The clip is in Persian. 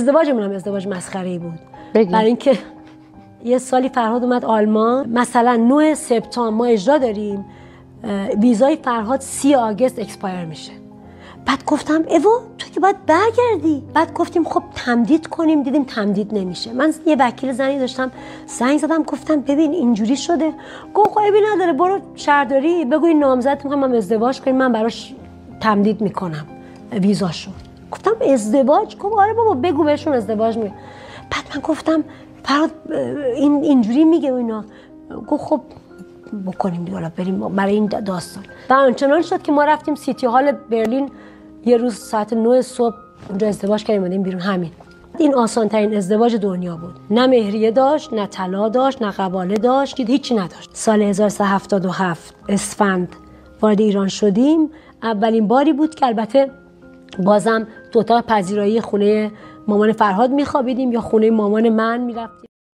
ازدواجمون هم ازدواج مسخره‌ای بود. برای اینکه یه سالی فرهاد اومد آلمان، مثلا 9 سپتامبر ما اجرا داریم، ویزای فرهاد 30 آگوست اکسپایر میشه. بعد گفتم ایوا تو که باید برگردی. بعد گفتیم خب تمدید کنیم، دیدیم تمدید نمیشه. من یه وکیل زنی داشتم، زنگ زدم گفتم ببین اینجوری شده. گفت خب عیبی نداره، برو شهرداری بگو این نامزد میخوام من ازدواج کنیم، من براش تمدید میکنم ویزاشو. گفتم ازدواج؟ گفت آره بابا بگو بهشون ازدواج میکنم. بعد من گفتم فرهاد این اینجوری میگه و اینا. گفت خب بکنیم دیگه، حالا بریم برای این داستان. در آنچنان شد که ما رفتیم سیتی هال برلین، یه روز ساعت 9 صبح اونجا ازدواج کردیم اومدیم بیرون. همین این آسان ترین ازدواج دنیا بود. نه مهریه داشت، نه طلا داشت، نه قباله داشت، هیچی نداشت. سال 1377 اسفند وارد ایران شدیم. اولین باری بود که البته بازم تو اتاق پذیرایی خونه مامان فرهاد میخوابیدیم یا خونه مامان من میرفتیم.